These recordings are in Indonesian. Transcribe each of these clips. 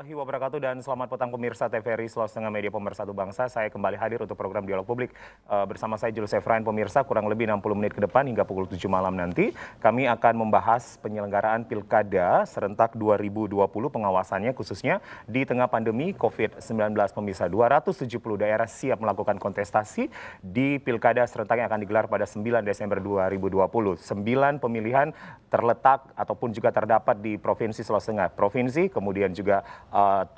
warahmatullahi wabarakatuh dan selamat petang pemirsa TVRI Sulawesi Tengah Media Pemersatu Bangsa. Saya kembali hadir untuk program Dialog Publik bersama saya Julius Efrain. Pemirsa, kurang lebih 60 menit ke depan hingga pukul 7 malam nanti kami akan membahas penyelenggaraan Pilkada serentak 2020, pengawasannya khususnya di tengah pandemi COVID-19. Pemirsa, 270 daerah siap melakukan kontestasi di Pilkada serentak yang akan digelar pada 9 Desember 2020. 9 pemilihan terletak ataupun juga terdapat di Provinsi Sulawesi Tengah. Provinsi, kemudian juga 7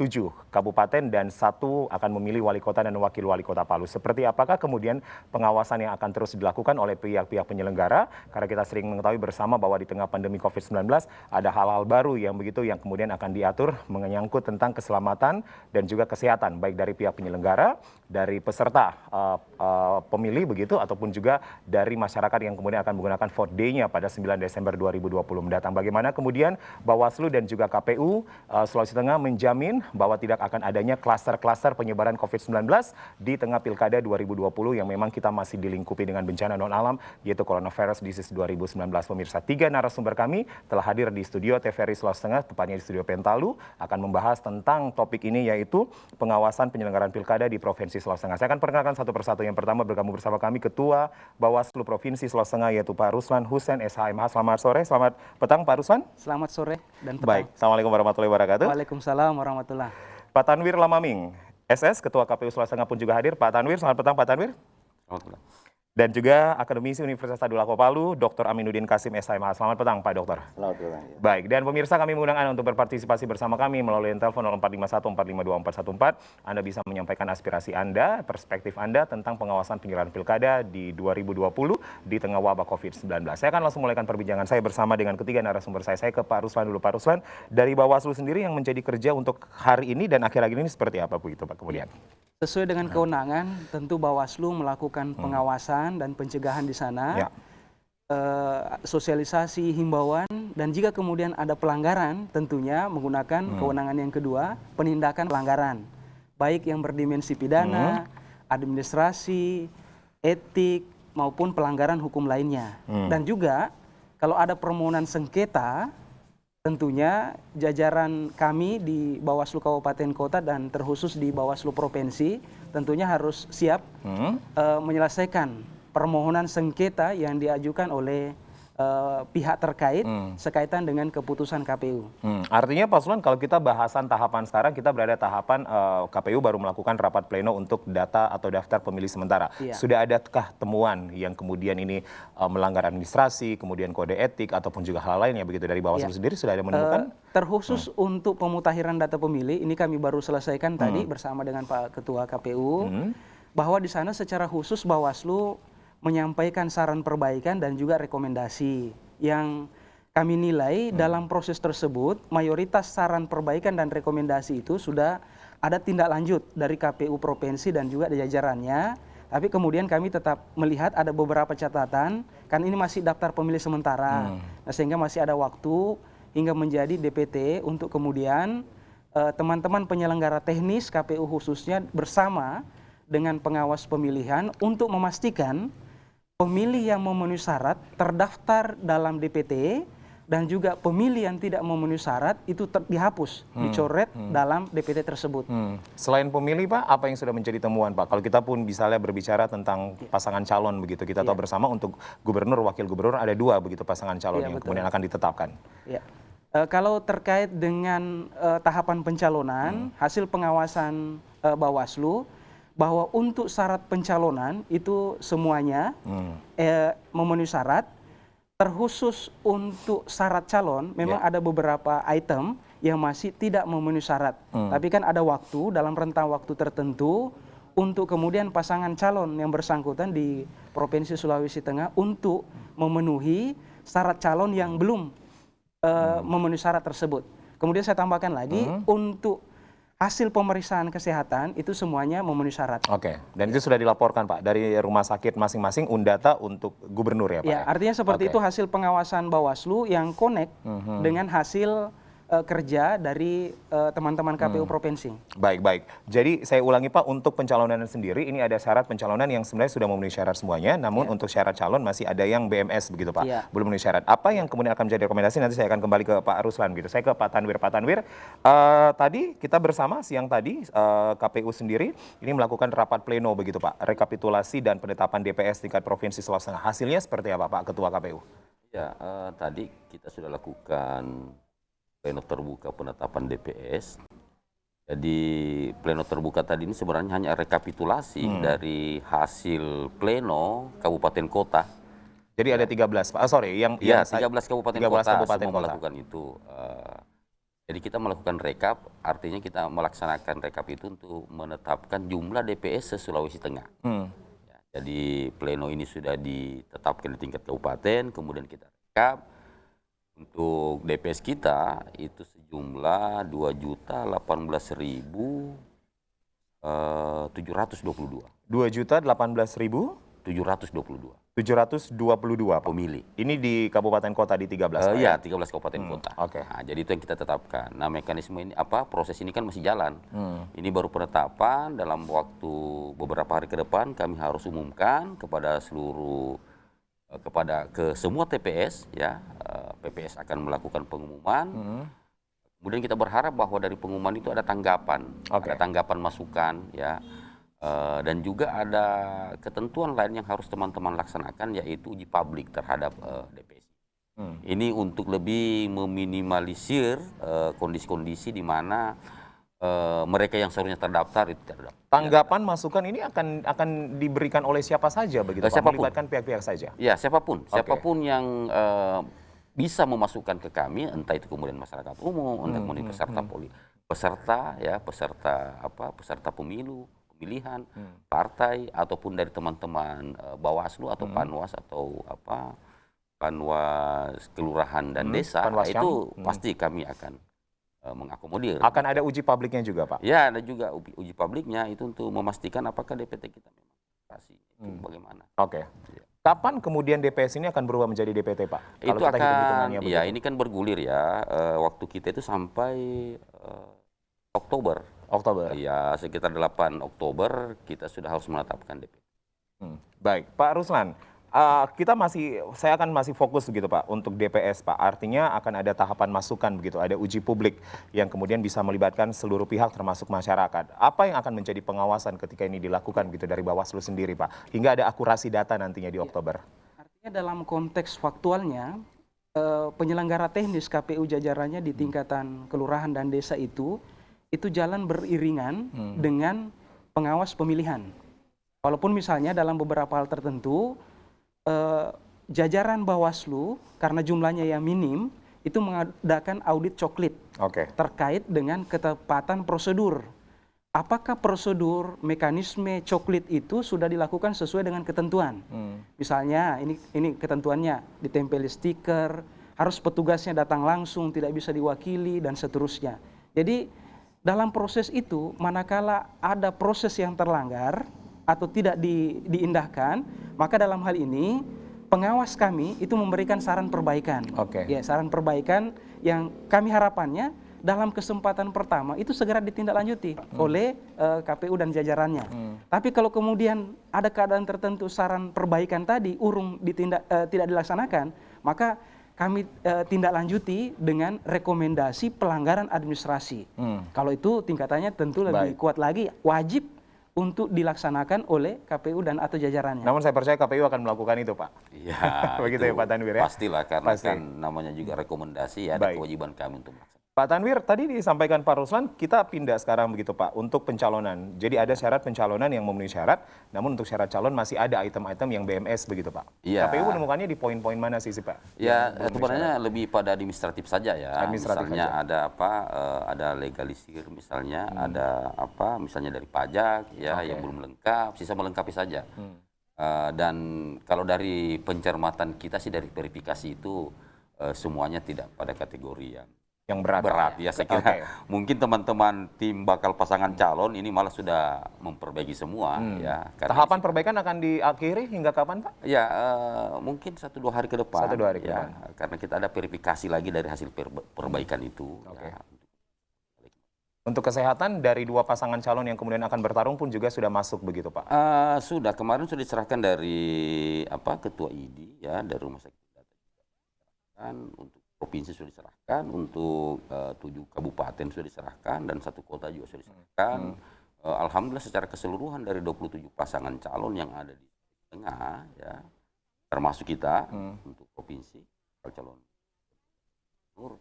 kabupaten dan 1 akan memilih wali kota dan wakil wali kota Palu. Seperti apakah kemudian pengawasan yang akan terus dilakukan oleh pihak-pihak penyelenggara? Karena kita sering mengetahui bersama bahwa di tengah pandemi COVID-19 ada hal-hal baru yang kemudian akan diatur menyangkut tentang keselamatan dan juga kesehatan baik dari pihak penyelenggara, dari peserta pemilih begitu, ataupun juga dari masyarakat yang kemudian akan menggunakan vote day-nya pada 9 Desember 2020 mendatang. Bagaimana kemudian Bawaslu dan juga KPU Sulawesi Tengah menjamin bahwa tidak akan adanya klaster-klaster penyebaran COVID-19 di tengah Pilkada 2020 yang memang kita masih dilingkupi dengan bencana non-alam, yaitu Coronavirus Disease 2019. Pemirsa, 3 narasumber kami telah hadir di studio TVRI Sulawesi Tengah, tepatnya di studio Pentalu, akan membahas tentang topik ini, yaitu pengawasan penyelenggaraan Pilkada di Provinsi Sulawesi Tengah. Saya akan perkenalkan satu persatu. Yang pertama bergabung bersama kami Ketua Bawaslu Provinsi Sulawesi Tengah, yaitu Pak Ruslan Hussein SHMH. Selamat sore, selamat petang Pak Ruslan. Selamat sore dan petang. Baik, Assalamualaikum warahmatullahi wabarakatuh. Waalaikumsalam warahmatullahi. Pak Tanwir Lamaming, SS, Ketua KPU Sulawesi Tengah pun juga hadir. Pak Tanwir, selamat petang Pak Tanwir. Selamat petang. Dan juga Akademisi Universitas Tadulako Palu, Dr. Aminuddin Kasim SHMH. Selamat petang Pak Dokter. Selamat petang. Ya. Baik, dan pemirsa, kami mengundang Anda untuk berpartisipasi bersama kami melalui telepon 0451 452 414. Anda bisa menyampaikan aspirasi Anda, perspektif Anda tentang pengawasan penyelenggaraan Pilkada di 2020 di tengah wabah COVID-19. Saya akan langsung mulaikan perbincangan saya bersama dengan ketiga narasumber saya. Saya ke Pak Ruslan dulu. Pak Ruslan, dari Bawaslu sendiri yang menjadi kerja untuk hari ini dan akhir-akhir ini seperti apa begitu Pak kemudian? Sesuai dengan kewenangan, tentu Bawaslu melakukan pengawasan dan pencegahan di sana, Ya. Sosialisasi, himbauan, dan jika kemudian ada pelanggaran, tentunya menggunakan kewenangan yang kedua, penindakan pelanggaran, baik yang berdimensi pidana, administrasi, etik, maupun pelanggaran hukum lainnya. Dan juga kalau ada permohonan sengketa, tentunya jajaran kami di Bawaslu Kabupaten Kota dan terkhusus di Bawaslu Provinsi tentunya harus siap menyelesaikan permohonan sengketa yang diajukan oleh pihak terkait sekaitan dengan keputusan KPU. Artinya Pak Ruslan, kalau kita bahasan tahapan sekarang, kita berada tahapan KPU baru melakukan rapat pleno untuk data atau daftar pemilih sementara. Iya. Sudah adakah temuan yang kemudian ini melanggar administrasi, kemudian kode etik, ataupun juga hal lainnya begitu dari Bawaslu sendiri sudah ada menemukan? Terkhusus untuk pemutakhiran data pemilih, ini kami baru selesaikan tadi bersama dengan Pak Ketua KPU, bahwa di sana secara khusus Bawaslu menyampaikan saran perbaikan dan juga rekomendasi yang kami nilai dalam proses tersebut mayoritas saran perbaikan dan rekomendasi itu sudah ada tindak lanjut dari KPU Provinsi dan juga jajarannya, tapi kemudian kami tetap melihat ada beberapa catatan, kan ini masih daftar pemilih sementara, nah, sehingga masih ada waktu hingga menjadi DPT untuk kemudian teman-teman penyelenggara teknis KPU khususnya bersama dengan pengawas pemilihan untuk memastikan pemilih yang memenuhi syarat terdaftar dalam DPT dan juga pemilih yang tidak memenuhi syarat itu dihapus, dicoret dalam DPT tersebut. Selain pemilih Pak, apa yang sudah menjadi temuan Pak? Kalau kita pun misalnya berbicara tentang pasangan calon begitu, kita tahu bersama untuk gubernur, wakil gubernur ada 2 begitu pasangan calon yang kemudian akan ditetapkan. Ya. Kalau terkait dengan tahapan pencalonan, hasil pengawasan Bawaslu, bahwa untuk syarat pencalonan itu semuanya memenuhi syarat, terkhusus untuk syarat calon memang ada beberapa item yang masih tidak memenuhi syarat. Tapi kan ada waktu, dalam rentang waktu tertentu untuk kemudian pasangan calon yang bersangkutan di Provinsi Sulawesi Tengah untuk memenuhi syarat calon yang belum memenuhi syarat tersebut. Kemudian saya tambahkan lagi untuk hasil pemeriksaan kesehatan itu semuanya memenuhi syarat. Oke, dan itu sudah dilaporkan Pak dari rumah sakit masing-masing undata untuk gubernur ya Pak? Ya, artinya seperti itu hasil pengawasan Bawaslu yang connect dengan hasil kerja dari teman-teman KPU provinsi. Baik, baik. Jadi saya ulangi Pak, untuk pencalonan sendiri ini ada syarat pencalonan yang sebenarnya sudah memenuhi syarat semuanya, namun untuk syarat calon masih ada yang BMS begitu Pak, Iya. belum memenuhi syarat. Apa yang kemudian akan menjadi rekomendasi, nanti saya akan kembali ke Pak Ruslan gitu. Saya ke Pak Tanwir. Pak Tanwir, tadi kita bersama siang tadi KPU sendiri ini melakukan rapat pleno begitu Pak, rekapitulasi dan penetapan DPS tingkat provinsi Sulawesi Tengah. Hasilnya seperti apa Pak Ketua KPU? Ya, tadi kita sudah lakukan pleno terbuka penetapan DPS. Jadi pleno terbuka tadi ini sebenarnya hanya rekapitulasi dari hasil pleno kabupaten kota. Jadi ada 13 Pak. Sorry, yang Ya, yang 13 kabupaten 13 kota kabupaten semua kota. melakukan itu. Jadi kita melakukan rekap, artinya kita melaksanakan rekap itu untuk menetapkan jumlah DPS se-Sulawesi Tengah. Ya, jadi pleno ini sudah ditetapkan di tingkat kabupaten, kemudian kita rekap. Untuk DPS kita itu sejumlah 2.018.722. 2.018.722 722 pemilih. ini di kabupaten kota di 13 Pak, Iya, 13 kabupaten kota. oke. Nah, jadi itu yang kita tetapkan. Nah, mekanisme ini proses ini kan masih jalan. Ini baru penetapan, dalam waktu beberapa hari ke depan kami harus umumkan kepada seluruh ke semua TPS ya. PPS akan melakukan pengumuman. Kemudian kita berharap bahwa dari pengumuman itu ada tanggapan, Oke. ada tanggapan masukan ya. Dan juga ada ketentuan lain yang harus teman-teman laksanakan, yaitu uji publik terhadap DPS. Ini untuk lebih meminimalisir kondisi-kondisi di mana mereka yang seharusnya terdaftar itu tidak terdaftar. Tanggapan masukan ini akan diberikan oleh siapa saja begitu Pak? Siapapun. Melibatkan pihak-pihak saja. Ya, siapapun yang bisa memasukkan ke kami, entah itu kemudian masyarakat umum, entah kemudian peserta pemilu, pemilihan, partai, ataupun dari teman-teman Bawaslu atau Panwas atau Panwas kelurahan dan desa, Panwascam. itu pasti kami akan mengakomodir. Akan ada uji publiknya juga Pak? Ya, ada juga uji publiknya itu untuk memastikan apakah DPT kita memang operasi itu bagaimana. Oke. Kapan kemudian DPS ini akan berubah menjadi DPT Pak? Itu Kalau kita hitung-hitungannya akan, ya begitu. ini kan bergulir ya, waktu kita itu sampai Oktober. Ya, sekitar 8 Oktober kita sudah harus menetapkan DPT. Baik, Pak Ruslan, saya akan masih fokus begitu Pak untuk DPS Pak. Artinya akan ada tahapan masukan begitu, ada uji publik yang kemudian bisa melibatkan seluruh pihak termasuk masyarakat. Apa yang akan menjadi pengawasan ketika ini dilakukan gitu dari Bawaslu sendiri Pak? Hingga ada akurasi data nantinya di Oktober. Artinya dalam konteks faktualnya, penyelenggara teknis KPU jajarannya di tingkatan kelurahan dan desa itu jalan beriringan dengan pengawas pemilihan. Walaupun misalnya dalam beberapa hal tertentu, jajaran Bawaslu karena jumlahnya yang minim itu mengadakan audit coklit terkait dengan ketepatan prosedur. Apakah prosedur mekanisme coklit itu sudah dilakukan sesuai dengan ketentuan? Misalnya ini ketentuannya, ditempeli stiker, harus petugasnya datang langsung, tidak bisa diwakili dan seterusnya. Jadi dalam proses itu, manakala ada proses yang terlanggar atau tidak diindahkan, maka dalam hal ini pengawas kami itu memberikan saran perbaikan. Ya, saran perbaikan yang kami harapannya dalam kesempatan pertama itu segera ditindaklanjuti oleh KPU dan jajarannya. Tapi kalau kemudian ada keadaan tertentu saran perbaikan tadi urung tidak dilaksanakan, maka kami tindak lanjuti dengan rekomendasi pelanggaran administrasi. Kalau itu tingkatannya tentu lebih kuat lagi, wajib untuk dilaksanakan oleh KPU dan atau jajarannya. Namun saya percaya KPU akan melakukan itu Pak. Iya. Begitu ya Pak Tanwir ya? Pastilah, karena kan namanya juga rekomendasi, ada kewajiban kami untuk melaksanakan. Pak Tanwir, tadi disampaikan Pak Ruslan, kita pindah sekarang begitu Pak, untuk pencalonan. Jadi ada syarat pencalonan yang memenuhi syarat, namun untuk syarat calon masih ada item-item yang BMS begitu Pak. Iya. KPU menemukannya di poin-poin mana sih Pak? Ya, sebenarnya lebih pada administratif saja ya. Administratif misalnya saja. ada legalisir misalnya, misalnya dari pajak ya yang belum lengkap, sisa melengkapi saja. Dan kalau dari pencermatan kita sih dari verifikasi itu semuanya tidak pada kategori yang Yang berat. berat ya saya kira. Oke. Mungkin teman-teman tim bakal pasangan calon ini malah sudah memperbaiki semua ya. Karena Tahapan perbaikan akan diakhiri hingga kapan, Pak? ya mungkin 1-2 hari ke depan. 1-2 hari ke ya, depan. karena kita ada verifikasi lagi dari hasil perbaikan itu. Oke. Ya. Untuk kesehatan dari dua pasangan calon yang kemudian akan bertarung pun juga sudah masuk begitu, Pak? Sudah kemarin sudah diserahkan dari Ketua IDI ya, dari Rumah Sakit Data kan, untuk provinsi sudah diserahkan, untuk 7 kabupaten sudah diserahkan, dan 1 kota juga sudah diserahkan. Alhamdulillah secara keseluruhan dari 27 pasangan calon yang ada di tengah ya, termasuk kita untuk provinsi calon gubernur,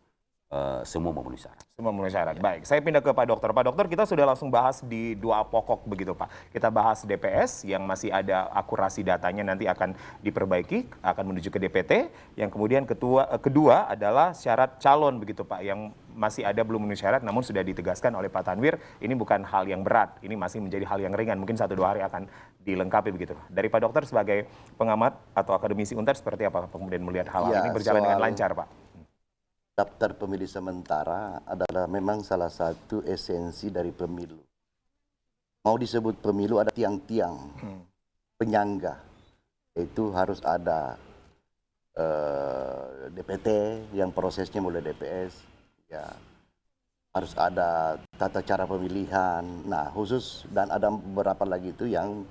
semua memenuhi syarat. Semua memenuhi syarat. Baik, saya pindah ke Pak Dokter. Pak Dokter, kita sudah langsung bahas di 2 pokok begitu, Pak. Kita bahas DPS yang masih ada akurasi datanya nanti akan diperbaiki, akan menuju ke DPT. Yang kemudian kedua adalah syarat calon begitu, Pak, yang masih ada belum memenuhi syarat, namun sudah ditegaskan oleh Pak Tanwir, ini bukan hal yang berat, ini masih menjadi hal yang ringan, mungkin 1-2 hari akan dilengkapi begitu. Dari Pak Dokter sebagai pengamat atau akademisi UNTAD, seperti apa kemudian melihat hal ini berjalan dengan lancar, Pak? Daftar pemilih sementara adalah memang salah satu esensi dari pemilu. Mau disebut pemilu ada tiang-tiang penyangga. Itu harus ada DPT yang prosesnya mulai DPS, ya harus ada tata cara pemilihan. Nah khusus dan ada beberapa lagi itu yang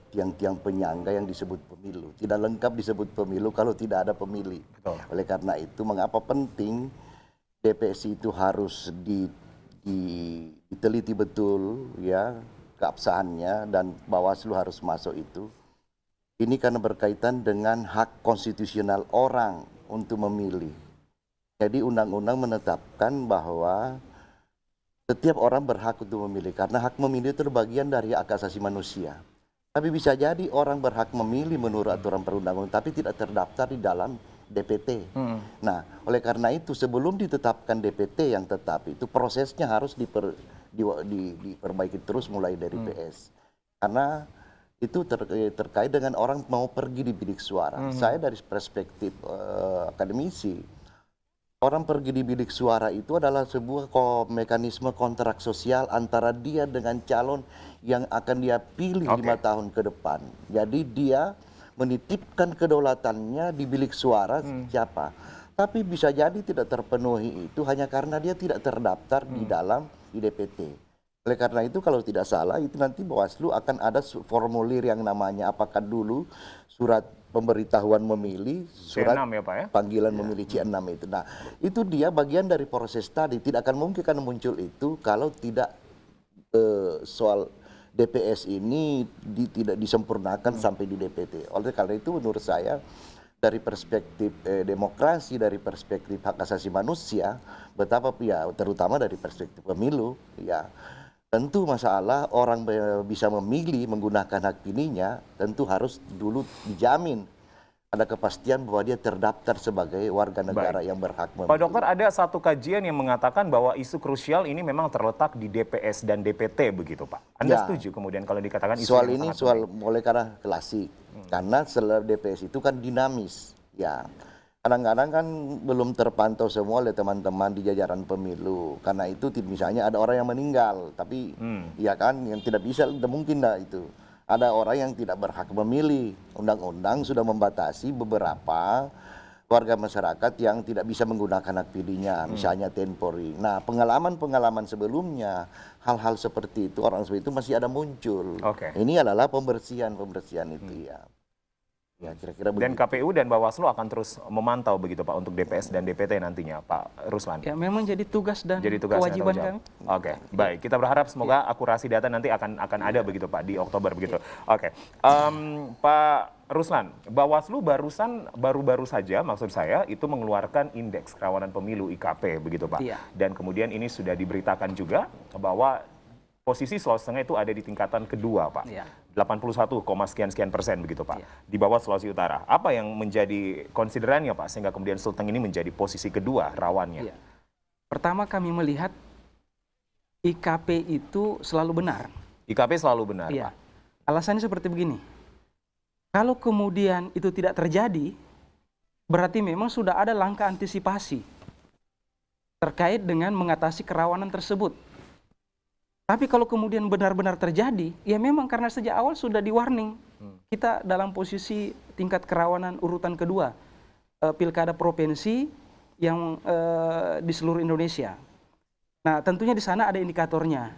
tiang-tiang penyangga yang disebut pemilu. Tidak lengkap disebut pemilu kalau tidak ada pemilih. Betul. Oleh karena itu, mengapa penting DPS itu harus diteliti betul ya keabsahannya, dan Bawaslu harus masuk itu. Ini karena berkaitan dengan hak konstitusional orang untuk memilih. Jadi undang-undang menetapkan bahwa setiap orang berhak untuk memilih, karena hak memilih itu bagian dari hak asasi manusia. Tapi bisa jadi orang berhak memilih menurut aturan perundang-undangan, tapi tidak terdaftar di dalam DPT. Nah, oleh karena itu sebelum ditetapkan DPT yang tetap itu prosesnya harus diperbaiki terus mulai dari PS. Karena itu terkait dengan orang mau pergi di bilik suara. Saya dari perspektif akademisi, orang pergi di bilik suara itu adalah sebuah mekanisme kontrak sosial antara dia dengan calon yang akan dia pilih 5 tahun ke depan. Jadi dia menitipkan kedaulatannya di bilik suara siapa. Tapi bisa jadi tidak terpenuhi itu hanya karena dia tidak terdaftar di DPT. Oleh karena itu kalau tidak salah itu nanti Bawaslu akan ada formulir yang namanya apakah dulu surat pemberitahuan memilih, surat C6 ya, Pak, ya? panggilan memilih C6 itu. Nah, itu dia bagian dari proses tadi. Tidak akan mungkin kan muncul itu kalau tidak soal DPS ini tidak disempurnakan sampai di DPT. Oleh karena itu menurut saya dari perspektif demokrasi, dari perspektif hak asasi manusia, betapa ya terutama dari perspektif pemilu, ya tentu masalah orang bisa memilih menggunakan hak pilihnya tentu harus dulu dijamin ada kepastian bahwa dia terdaftar sebagai warga negara yang berhak memilih. Pak Dokter, ada satu kajian yang mengatakan bahwa isu krusial ini memang terletak di DPS dan DPT begitu, Pak. Anda setuju kemudian kalau dikatakan isu soal yang ini sangat soal penting? mulai karena klasik. Karena setelah DPS itu kan dinamis, ya. Kadang-kadang kan belum terpantau semua oleh teman-teman di jajaran pemilu. Karena itu misalnya ada orang yang meninggal, tapi ya kan yang tidak bisa, tidak mungkin dah itu. Ada orang yang tidak berhak memilih. Undang-undang sudah membatasi beberapa warga masyarakat yang tidak bisa menggunakan hak pilihnya, misalnya temporary. Nah, pengalaman-pengalaman sebelumnya, hal-hal seperti itu, orang seperti itu masih ada muncul. Ini adalah pembersihan itu ya. Ya, kira-kira begitu. Dan KPU dan Bawaslu akan terus memantau begitu, Pak, untuk DPS dan DPT nantinya, Pak Ruslan. Ya, memang jadi tugas dan Jadi tugas dan kewajiban tanggung kami. jawab. Oke, baik. Kita berharap semoga akurasi data nanti akan ada begitu, Pak, di Oktober begitu. Oke, Pak Ruslan, Bawaslu baru-baru saja, maksud saya, itu mengeluarkan indeks kerawanan pemilu IKP begitu, Pak. Iya. Dan kemudian ini sudah diberitakan juga bahwa posisi Sulawesi Tengah itu ada di tingkatan kedua, Pak. Iya. 81, sekian persen begitu, Pak. Iya. Di bawah Sulawesi Utara. Apa yang menjadi konsiderannya, Pak, sehingga kemudian Sulteng ini menjadi posisi kedua rawannya? Iya. Pertama kami melihat IKP itu selalu benar. IKP selalu benar, Iya. Pak. Alasannya seperti begini. Kalau kemudian itu tidak terjadi, berarti memang sudah ada langkah antisipasi. terkait dengan mengatasi kerawanan tersebut. Tapi kalau kemudian benar-benar terjadi, ya memang karena sejak awal sudah di-warning. Kita dalam posisi tingkat kerawanan urutan kedua, pilkada provinsi yang di seluruh Indonesia. Nah, tentunya di sana ada indikatornya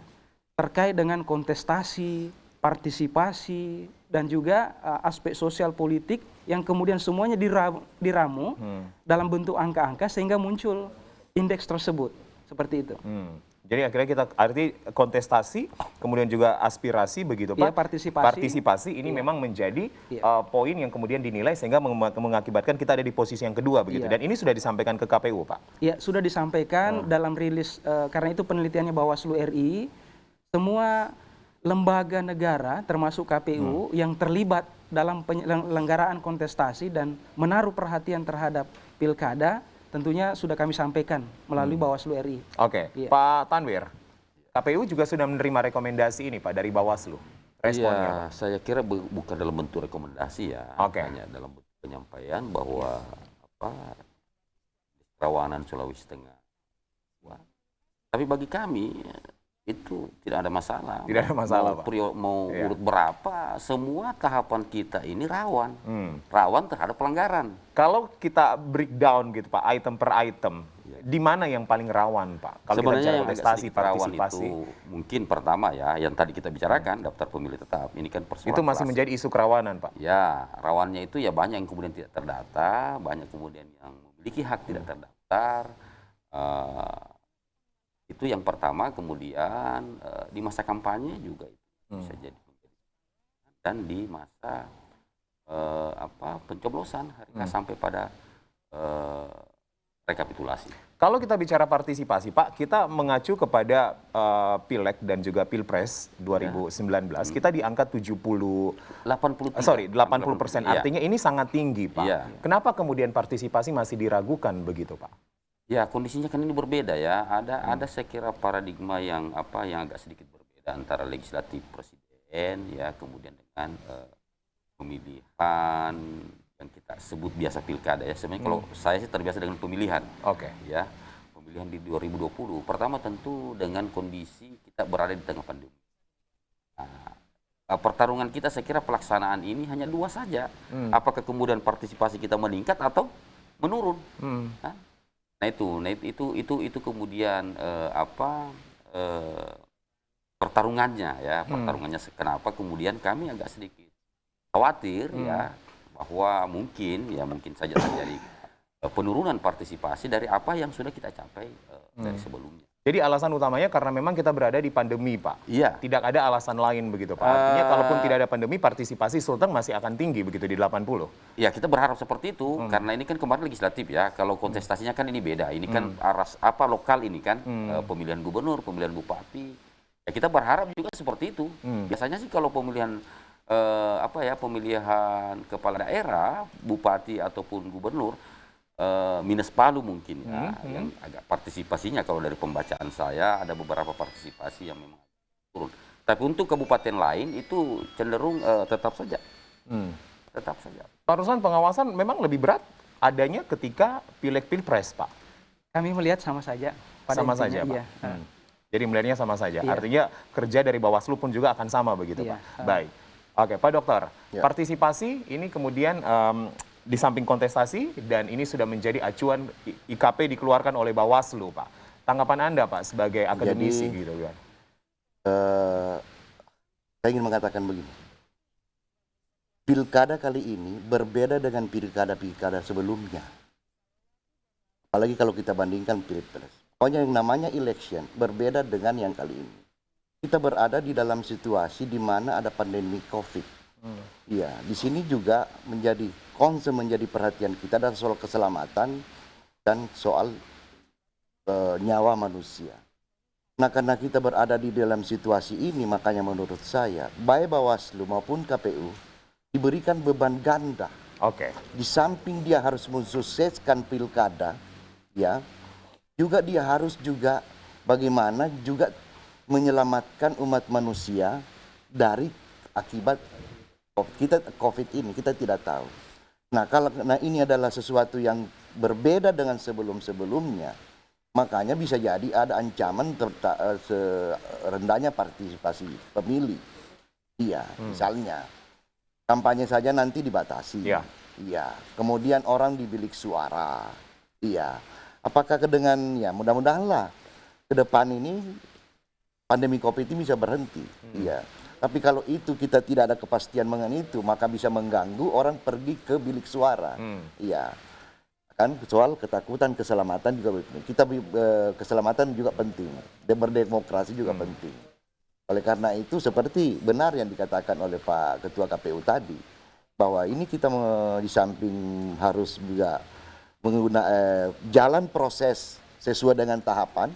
terkait dengan kontestasi, partisipasi, dan juga aspek sosial politik yang kemudian semuanya diramu dalam bentuk angka-angka sehingga muncul indeks tersebut. Seperti itu. Jadi akhirnya kita arti kontestasi, kemudian juga aspirasi begitu Pak. Iya, partisipasi. Partisipasi ini memang menjadi poin yang kemudian dinilai sehingga mengakibatkan kita ada di posisi yang kedua begitu. Dan ini sudah disampaikan ke KPU Pak. Ya, sudah disampaikan dalam rilis, karena itu penelitiannya Bawaslu RI, semua lembaga negara termasuk KPU yang terlibat dalam penyelenggaraan kontestasi dan menaruh perhatian terhadap pilkada, tentunya sudah kami sampaikan melalui Bawaslu RI. Oke, Pak Tanwir, KPU juga sudah menerima rekomendasi ini Pak dari Bawaslu. Responnya. Ya, saya kira bukan dalam bentuk rekomendasi ya, hanya dalam bentuk penyampaian bahwa kerawanan Sulawesi Tengah. Tapi bagi kami itu tidak ada masalah. Tidak ada masalah, Pak. Mau urut berapa, semua tahapan kita ini rawan. Rawan terhadap pelanggaran. Kalau kita breakdown gitu Pak, item per item, di mana yang paling rawan Pak? Kalau sebenarnya kita bicara yang agak kontestasi, sedikit rawan partisipasi. itu mungkin pertama ya, yang tadi kita bicarakan, daftar pemilih tetap. Ini kan persoalan Itu masih klasik. menjadi isu kerawanan Pak? Ya, rawannya itu ya banyak yang kemudian tidak terdata, banyak kemudian yang memiliki hak tidak terdaftar. Itu yang pertama, kemudian di masa kampanye juga itu bisa jadi. Dan di masa pencoblosan hari K sampai pada rekapitulasi. Kalau kita bicara partisipasi Pak, kita mengacu kepada Pileg dan juga Pilpres 2019, kita di angka 80%, 80%, artinya ini sangat tinggi Pak. Iya. Kenapa kemudian partisipasi masih diragukan begitu Pak? Ya, kondisinya kan ini berbeda ya. Ada saya kira paradigma yang agak sedikit berbeda antara legislatif presiden ya, kemudian dengan pemilihan yang kita sebut biasa pilkada ya. Sebenarnya kalau saya sih terbiasa dengan pemilihan. Oke. Ya. Pemilihan di 2020. Pertama tentu dengan kondisi kita berada di tengah pandemi. Nah, pertarungan kita saya kira pelaksanaan ini hanya dua saja. Apakah kemudian partisipasi kita meningkat atau menurun? Nah itu kemudian pertarungannya ya, pertarungannya kenapa kemudian kami agak sedikit khawatir ya bahwa mungkin saja terjadi penurunan partisipasi dari apa yang sudah kita capai dari sebelumnya. Jadi alasan utamanya karena memang kita berada di pandemi Pak. Iya. Tidak ada alasan lain begitu Pak. Artinya kalaupun tidak ada pandemi, partisipasi Sulteng masih akan tinggi begitu di 80. Ya kita berharap seperti itu karena ini kan kemarin legislatif ya. Kalau kontestasinya kan ini beda. Ini kan lokal ini kan pemilihan gubernur, pemilihan bupati. Ya kita berharap juga seperti itu. Biasanya sih kalau pemilihan pemilihan kepala daerah, bupati ataupun gubernur minus palu mungkin ya, yang agak partisipasinya kalau dari pembacaan saya ada beberapa partisipasi yang memang turun. Tapi untuk kabupaten lain itu cenderung tetap saja. Tetap saja. Pak Ruslan, pengawasan memang lebih berat adanya ketika Pileg Pilpres Pak. Kami melihat sama saja. Sama saja Pak. Iya. Jadi melihatnya sama saja. Iya. Artinya kerja dari Bawaslu pun juga akan sama begitu Iya. Pak. Baik. Oke Pak Dokter, partisipasi ini kemudian di samping kontestasi dan ini sudah menjadi acuan IKP dikeluarkan oleh Bawaslu Pak. Tanggapan Anda Pak sebagai akademisi gitu kan? Saya ingin mengatakan begini. Pilkada kali ini berbeda dengan pilkada-pilkada sebelumnya. Apalagi kalau kita bandingkan Pilpres. Pokoknya yang namanya election berbeda dengan yang kali ini. Kita berada di dalam situasi di mana ada pandemi COVID. Iya, di sini juga menjadi perhatian kita dan soal keselamatan dan soal nyawa manusia. Nah, karena kita berada di dalam situasi ini, makanya menurut saya, baik Bawaslu maupun KPU diberikan beban ganda. Oke. Di samping dia harus mensukseskan pilkada, ya, juga dia harus juga bagaimana juga menyelamatkan umat manusia dari akibat COVID ini, kita tidak tahu. Nah, ini adalah sesuatu yang berbeda dengan sebelum-sebelumnya. Makanya bisa jadi ada ancaman serendahnya partisipasi pemilih. Iya, misalnya kampanye saja nanti dibatasi. Iya. Iya. Kemudian orang di bilik suara. Iya. Apakah dengan ya mudah-mudahanlah ke depan ini pandemi Covid ini bisa berhenti. Iya. Tapi kalau itu kita tidak ada kepastian mengenai itu, maka bisa mengganggu orang pergi ke bilik suara. Iya. Kan soal ketakutan, keselamatan juga penting. Keselamatan juga penting. Berdemokrasi juga penting. Oleh karena itu seperti benar yang dikatakan oleh Pak Ketua KPU tadi, bahwa ini kita di samping harus juga menggunakan jalan proses sesuai dengan tahapan,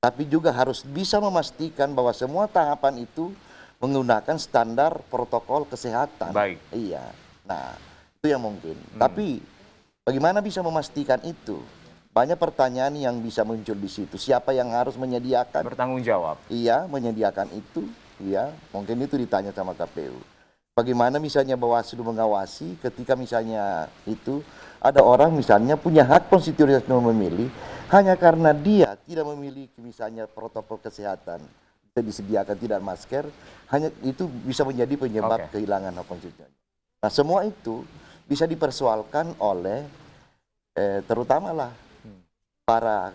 tapi juga harus bisa memastikan bahwa semua tahapan itu menggunakan standar protokol kesehatan. Baik. Iya. Nah, itu yang mungkin. Tapi bagaimana bisa memastikan itu? Banyak pertanyaan yang bisa muncul di situ. Siapa yang harus menyediakan? Bertanggung jawab. Iya, menyediakan itu. Iya, mungkin itu ditanya sama KPU. Bagaimana misalnya Bawaslu mengawasi ketika misalnya itu ada orang misalnya punya hak konstitusional memilih hanya karena dia tidak memiliki misalnya protokol kesehatan, tidak disediakan, tidak masker, hanya itu bisa menjadi penyebab kehilangan hak konstitusional. Nah, semua itu bisa dipersoalkan oleh terutamalah para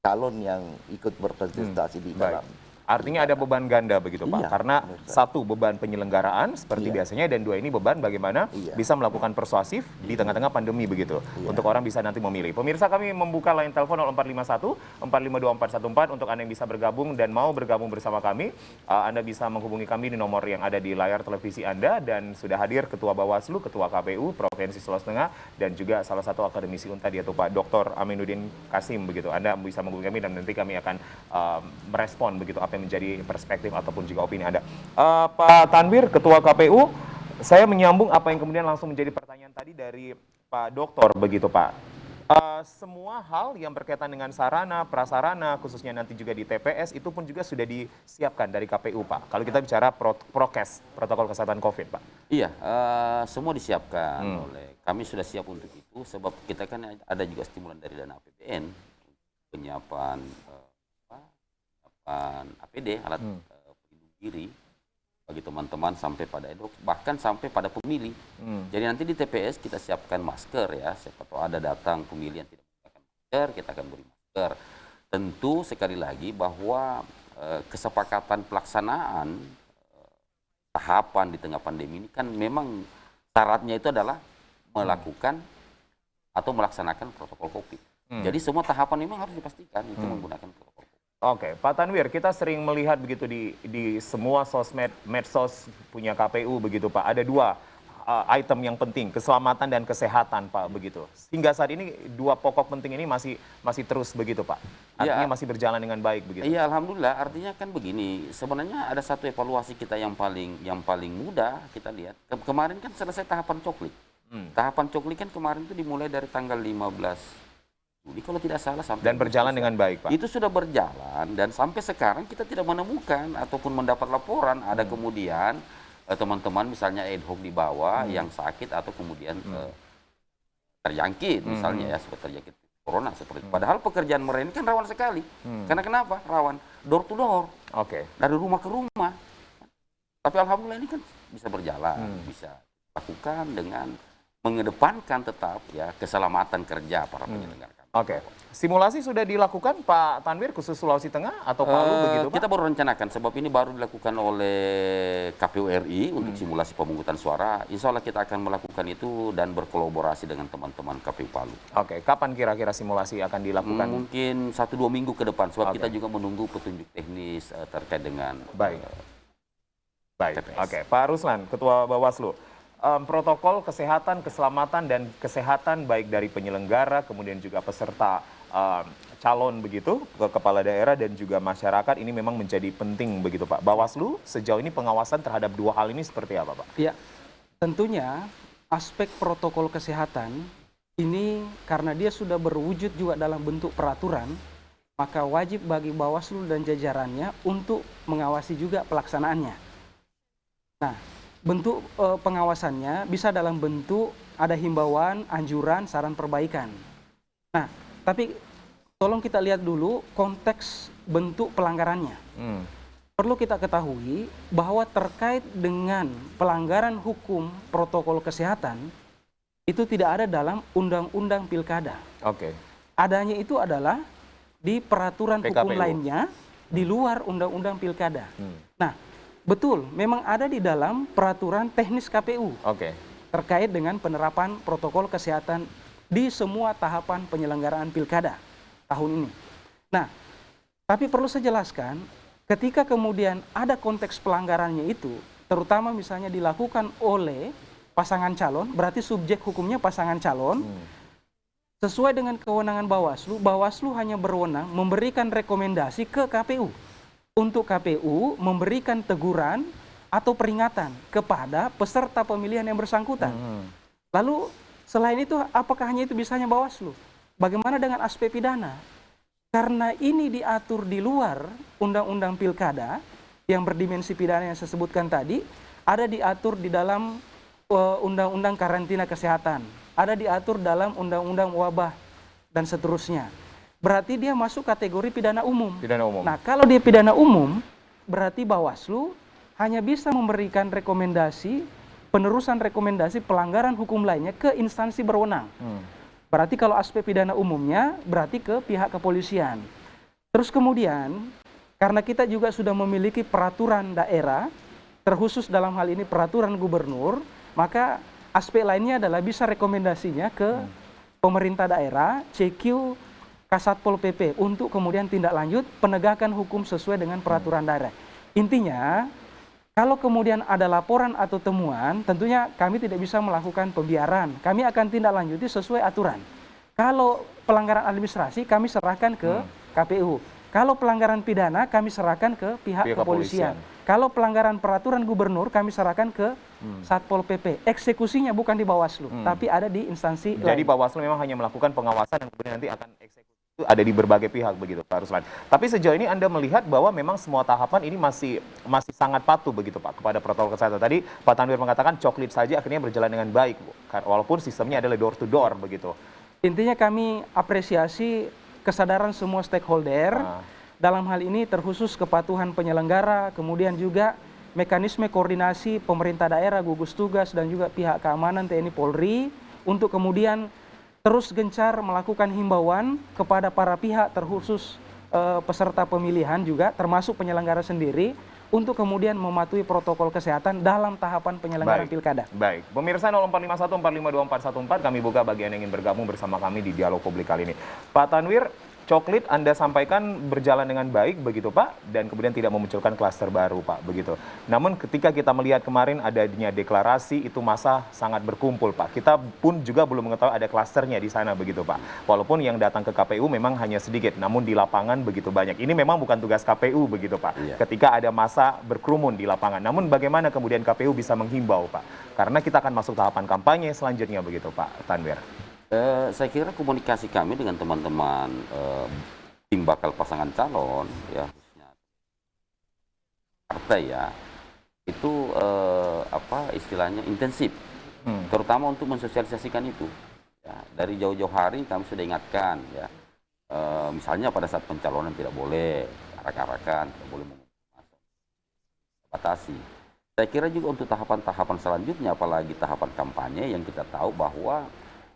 calon yang ikut berkontestasi di dalam. Artinya ada beban ganda begitu Pak, Iya, karena benar. satu beban penyelenggaraan seperti Iya. biasanya, dan dua ini beban bagaimana Iya. bisa melakukan persuasif di tengah-tengah pandemi begitu, untuk orang bisa nanti memilih. Pemirsa, kami membuka line telepon 0451 452 414 untuk Anda yang bisa bergabung dan mau bergabung bersama kami. Anda bisa menghubungi kami di nomor yang ada di layar televisi Anda, dan sudah hadir Ketua Bawaslu, Ketua KPU Provinsi Sulawesi Tengah, dan juga salah satu akademisi UNTAD yaitu Pak Dr. Aminuddin Kasim begitu. Anda bisa menghubungi kami dan nanti kami akan merespon begitu apa yang menjadi perspektif ataupun juga opini Anda. Pak Tanwir, Ketua KPU, saya menyambung apa yang kemudian langsung menjadi pertanyaan tadi dari Pak Doktor begitu Pak. Semua hal yang berkaitan dengan sarana, prasarana, khususnya nanti juga di TPS, itu pun juga sudah disiapkan dari KPU Pak. Kalau kita bicara prokes, protokol kesehatan COVID Pak. Iya, semua disiapkan oleh kami, sudah siap untuk itu, sebab kita kan ada juga stimulan dari dana APBN, penyiapan APD, alat pelindung diri bagi teman-teman sampai pada bahkan sampai pada pemilih. Jadi nanti di TPS kita siapkan masker ya, siapa tahu ada datang pemilih yang tidak menggunakan masker, kita akan beri masker. Tentu sekali lagi bahwa kesepakatan pelaksanaan tahapan di tengah pandemi ini kan memang syaratnya itu adalah melakukan atau melaksanakan protokol COVID. Jadi semua tahapan memang harus dipastikan itu menggunakan protokol COVID. Oke, Pak Tanwir, kita sering melihat begitu di semua sosmed, medsos punya KPU begitu Pak. Ada dua item yang penting, keselamatan dan kesehatan Pak begitu. Hingga saat ini dua pokok penting ini masih terus begitu Pak. Artinya masih berjalan dengan baik begitu. Iya, alhamdulillah. Artinya kan begini, sebenarnya ada satu evaluasi kita yang paling mudah kita lihat. Kemarin kan selesai tahapan coklik. Tahapan coklik kan kemarin itu dimulai dari tanggal 15 Juli kalau tidak salah sampai Dan berjalan dengan baik Pak. itu sudah berjalan, dan sampai sekarang kita tidak menemukan ataupun mendapat laporan ada kemudian teman-teman misalnya ad hoc di bawah yang sakit atau kemudian terjangkit misalnya ya, seperti terjangkit corona seperti itu. Padahal pekerjaan mereka ini kan rawan sekali. Karena kenapa? Rawan door to door. Oke. Dari rumah ke rumah. Tapi alhamdulillah ini kan bisa berjalan, bisa lakukan dengan mengedepankan tetap ya keselamatan kerja para penyelenggara. Oke. Simulasi sudah dilakukan Pak Tanwir khusus Sulawesi Tengah atau Palu begitu Pak? Kita baru rencanakan, sebab ini baru dilakukan oleh KPU RI untuk simulasi pemungutan suara. Insya Allah kita akan melakukan itu dan berkolaborasi dengan teman-teman KPU Palu. Oke, kapan kira-kira simulasi akan dilakukan? Mungkin 1-2 minggu ke depan, sebab kita juga menunggu petunjuk teknis terkait dengan Baik. TPS. Oke, Pak Ruslan, Ketua Bawaslu. Protokol kesehatan, keselamatan, dan kesehatan baik dari penyelenggara, kemudian juga peserta calon begitu, ke kepala daerah dan juga masyarakat, ini memang menjadi penting begitu Pak. Bawaslu sejauh ini pengawasan terhadap dua hal ini seperti apa Pak? Ya, tentunya aspek protokol kesehatan ini karena dia sudah berwujud juga dalam bentuk peraturan, maka wajib bagi Bawaslu dan jajarannya untuk mengawasi juga pelaksanaannya. Nah, bentuk pengawasannya bisa dalam bentuk ada himbauan, anjuran, saran perbaikan. Nah, tapi tolong kita lihat dulu konteks bentuk pelanggarannya. Perlu kita ketahui bahwa terkait dengan pelanggaran hukum protokol kesehatan itu tidak ada dalam undang-undang pilkada. Oke. Adanya itu adalah di peraturan hukum PKPU. lainnya di luar undang-undang pilkada. Nah, betul, memang ada di dalam peraturan teknis KPU Oke. terkait dengan penerapan protokol kesehatan di semua tahapan penyelenggaraan pilkada tahun ini. Nah, tapi perlu saya jelaskan, ketika kemudian ada konteks pelanggarannya itu, terutama misalnya dilakukan oleh pasangan calon, berarti subjek hukumnya pasangan calon, sesuai dengan kewenangan Bawaslu, Bawaslu hanya berwenang memberikan rekomendasi ke KPU. Untuk KPU memberikan teguran atau peringatan kepada peserta pemilihan yang bersangkutan. Lalu selain itu, apakah hanya itu bisanya Bawaslu? Bagaimana dengan aspek pidana? Karena ini diatur di luar undang-undang pilkada yang berdimensi pidana yang saya sebutkan tadi, ada diatur di dalam undang-undang karantina kesehatan, ada diatur dalam undang-undang wabah, dan seterusnya. Berarti dia masuk kategori pidana umum. Pidana umum. Nah, kalau dia pidana umum, berarti Bawaslu hanya bisa memberikan rekomendasi, penerusan rekomendasi pelanggaran hukum lainnya ke instansi berwenang. Berarti kalau aspek pidana umumnya, berarti ke pihak kepolisian. Terus kemudian, karena kita juga sudah memiliki peraturan daerah, terkhusus dalam hal ini peraturan gubernur, maka aspek lainnya adalah bisa rekomendasinya ke pemerintah daerah, CQ, Kasatpol PP, untuk kemudian tindak lanjut penegakan hukum sesuai dengan peraturan daerah. Intinya, kalau kemudian ada laporan atau temuan, tentunya kami tidak bisa melakukan pembiaran. Kami akan tindak lanjuti sesuai aturan. Kalau pelanggaran administrasi, kami serahkan ke KPU. Kalau pelanggaran pidana, kami serahkan ke pihak kepolisian. Kalau pelanggaran peraturan gubernur, kami serahkan ke Satpol PP. Eksekusinya bukan di Bawaslu, tapi ada di instansi Jadi lain. Bawaslu memang hanya melakukan pengawasan dan kemudian nanti akan eksekusi itu ada di berbagai pihak begitu Pak Ruslan. Tapi sejauh ini Anda melihat bahwa memang semua tahapan ini masih sangat patuh begitu Pak kepada protokol kesehatan. Tadi Pak Tanwir mengatakan coklit saja akhirnya berjalan dengan baik, Bu. Walaupun sistemnya adalah door to door begitu. Intinya kami apresiasi kesadaran semua stakeholder. Dalam hal ini terkhusus kepatuhan penyelenggara, kemudian juga mekanisme koordinasi pemerintah daerah, gugus tugas, dan juga pihak keamanan TNI Polri untuk kemudian terus gencar melakukan himbauan kepada para pihak terkhusus peserta pemilihan juga, termasuk penyelenggara sendiri, untuk kemudian mematuhi protokol kesehatan dalam tahapan penyelenggaraan pilkada. Baik, pemirsa 0451 452414, kami buka bagi Anda yang ingin bergabung bersama kami di Dialog Publik kali ini. Pak Tanwir, coklit Anda sampaikan berjalan dengan baik begitu Pak, dan kemudian tidak memunculkan klaster baru Pak begitu. Namun ketika kita melihat kemarin adanya deklarasi, itu masa sangat berkumpul Pak. Kita pun juga belum mengetahui ada klasternya di sana begitu Pak. Walaupun yang datang ke KPU memang hanya sedikit, namun di lapangan begitu banyak. Ini memang bukan tugas KPU begitu Pak. Iya. Ketika ada masa berkerumun di lapangan. Namun bagaimana kemudian KPU bisa menghimbau Pak? Karena kita akan masuk tahapan kampanye selanjutnya begitu Pak Tanwir. Saya kira komunikasi kami dengan teman-teman tim bakal pasangan calon, ya khususnya partai ya, itu apa istilahnya intensif, terutama untuk mensosialisasikan itu. Ya, dari jauh-jauh hari kami sudah ingatkan, ya, misalnya pada saat pencalonan tidak boleh arak-arakan, tidak boleh batasi. Saya kira juga untuk tahapan-tahapan selanjutnya, apalagi tahapan kampanye yang kita tahu bahwa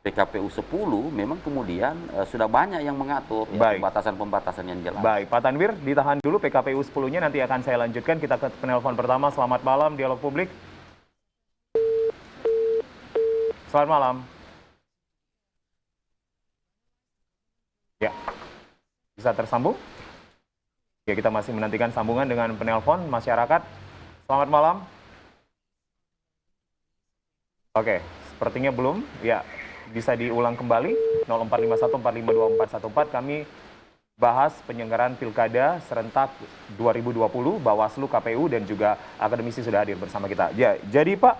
PKPU 10 memang kemudian sudah banyak yang mengatur ya, pembatasan-pembatasan yang jelas. Baik, Pak Tanwir, ditahan dulu PKPU 10-nya, nanti akan saya lanjutkan. Kita ke penelpon pertama. Selamat malam, Dialog Publik. Selamat malam. Ya, bisa tersambung? Ya, kita masih menantikan sambungan dengan penelpon masyarakat. Selamat malam. Oke, sepertinya belum. Ya, bisa diulang kembali 0451452414. Kami bahas penyelenggaraan Pilkada serentak 2020, Bawaslu, KPU, dan juga akademisi sudah hadir bersama kita. Ya, jadi Pak,